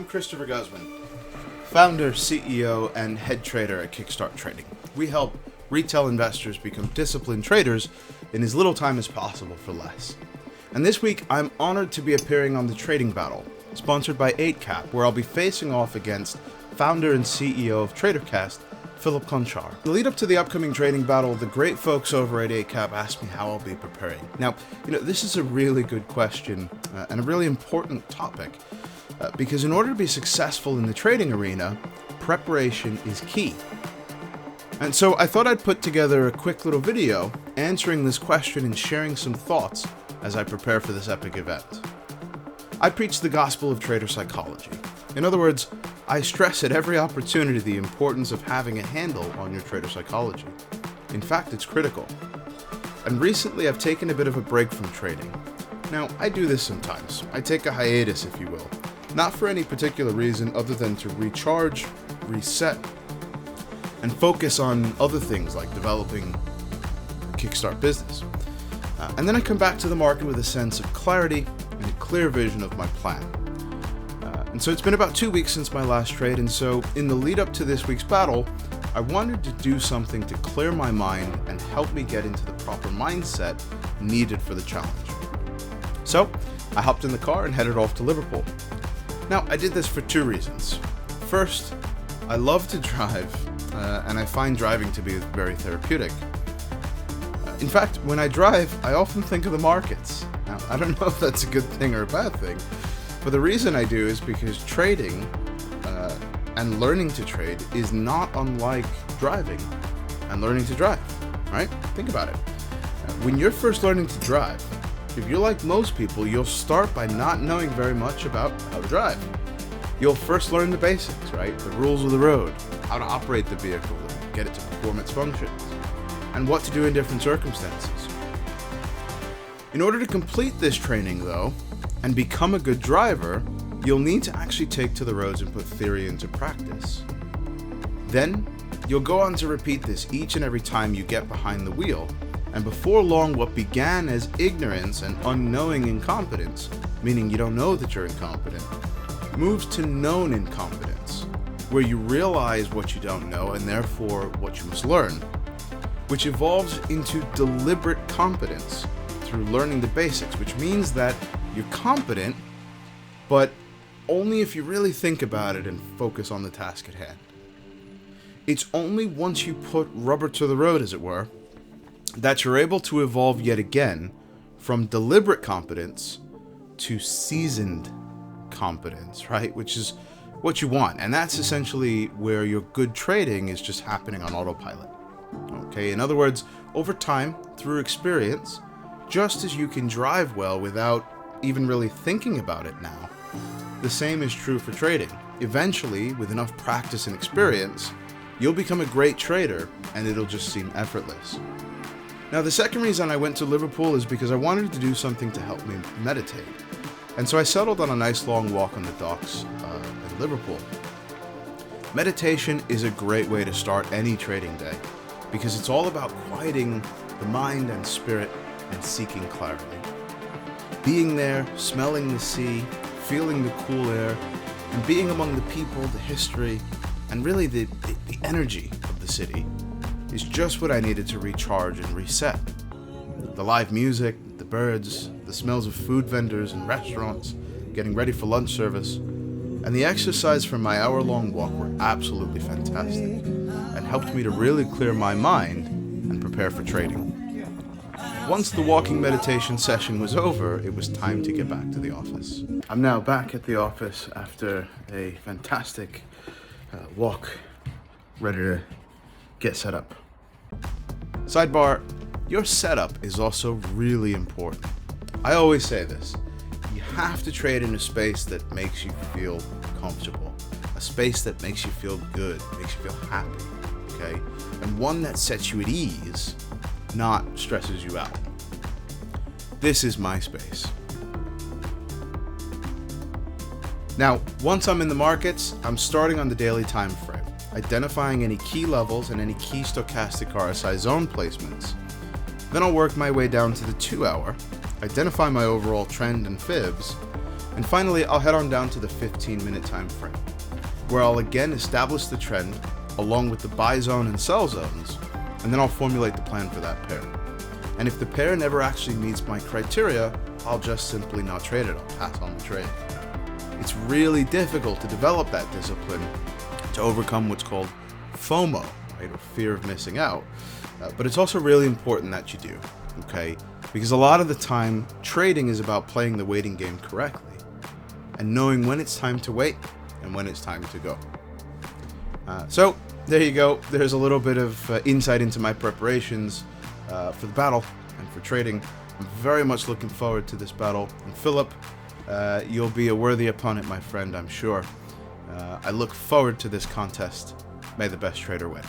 I'm Christopher Guzman, founder, CEO, and head trader at Kickstart Trading. We help retail investors become disciplined traders in as little time as possible for less. And this week, I'm honored to be appearing on the Trading Battle, sponsored by EightCap, where I'll be facing off against founder and CEO of TraderCast, Phillip Konchar. In the lead up to the upcoming trading battle, the great folks over at EightCap asked me how I'll be preparing. Now, this is a really good question and a really important topic because in order to be successful in the trading arena, preparation is key. And so I thought I'd put together a quick little video answering this question and sharing some thoughts as I prepare for this epic event. I preach the gospel of trader psychology. In other words, I stress at every opportunity the importance of having a handle on your trader psychology. In fact, it's critical. And recently I've taken a bit of a break from trading. Now, I do this sometimes. I take a hiatus, if you will. Not for any particular reason other than to recharge, reset, and focus on other things like developing a Kickstart business. And then I come back to the market with a sense of clarity and a clear vision of my plan. And so it's been about 2 weeks since my last trade, and so in the lead up to this week's battle, I wanted to do something to clear my mind and help me get into the proper mindset needed for the challenge. So I hopped in the car and headed off to Liverpool. Now, I did this for two reasons. First, I love to drive, and I find driving to be very therapeutic. In fact, when I drive, I often think of the markets. Now, I don't know if that's a good thing or a bad thing, but the reason I do is because trading and learning to trade is not unlike driving and learning to drive, right? Think about it. When you're first learning to drive, if you're like most people, you'll start by not knowing very much about how to drive. You'll first learn the basics, right? The rules of the road, how to operate the vehicle and get it to perform its functions, and what to do in different circumstances. In order to complete this training, though, and become a good driver, you'll need to actually take to the roads and put theory into practice. Then, you'll go on to repeat this each and every time you get behind the wheel, and before long, what began as ignorance and unknowing incompetence, meaning you don't know that you're incompetent, moves to known incompetence, where you realize what you don't know and therefore what you must learn, which evolves into deliberate competence through learning the basics, which means that you're competent, but only if you really think about it and focus on the task at hand. It's only once you put rubber to the road, as it were, that you're able to evolve yet again from deliberate competence to seasoned competence, right? Which is what you want. And that's essentially where your good trading is just happening on autopilot. Okay, in other words, over time, through experience, just as you can drive well without even really thinking about it now, the same is true for trading. Eventually, with enough practice and experience, you'll become a great trader and it'll just seem effortless. Now, the second reason I went to Liverpool is because I wanted to do something to help me meditate. And so I settled on a nice long walk on the docks in Liverpool. Meditation is a great way to start any trading day because it's all about quieting the mind and spirit and seeking clarity. Being there, smelling the sea, feeling the cool air, and being among the people, the history, and really the energy of the city is just what I needed to recharge and reset. The live music, the birds, the smells of food vendors and restaurants, getting ready for lunch service, and the exercise from my hour-long walk were absolutely fantastic and helped me to really clear my mind and prepare for trading. Once the walking meditation session was over, it was time to get back to the office. I'm now back at the office after a fantastic walk, ready to get set up. Sidebar, your setup is also really important. I always say this, you have to trade in a space that makes you feel comfortable, a space that makes you feel good, makes you feel happy, okay? And one that sets you at ease, not stresses you out. This is my space. Now, once I'm in the markets, I'm starting on the daily time frame, identifying any key levels and any key stochastic RSI zone placements. Then I'll work my way down to the 2 hour, identify my overall trend and fibs, And finally, I'll head on down to the 15-minute time frame, where I'll again establish the trend along with the buy zone and sell zones, and then I'll formulate the plan for that pair. And if the pair never actually meets my criteria, I'll just simply not trade it. I'll pass on the trade. It's really difficult to develop that discipline to overcome what's called FOMO, right, or fear of missing out. But it's also really important that you do, okay? Because a lot of the time, trading is about playing the waiting game correctly and knowing when it's time to wait and when it's time to go. So there you go. There's a little bit of insight into my preparations for the battle and for trading. I'm very much looking forward to this battle. And Phillip, you'll be a worthy opponent, my friend, I'm sure. I look forward to this contest. May the best trader win.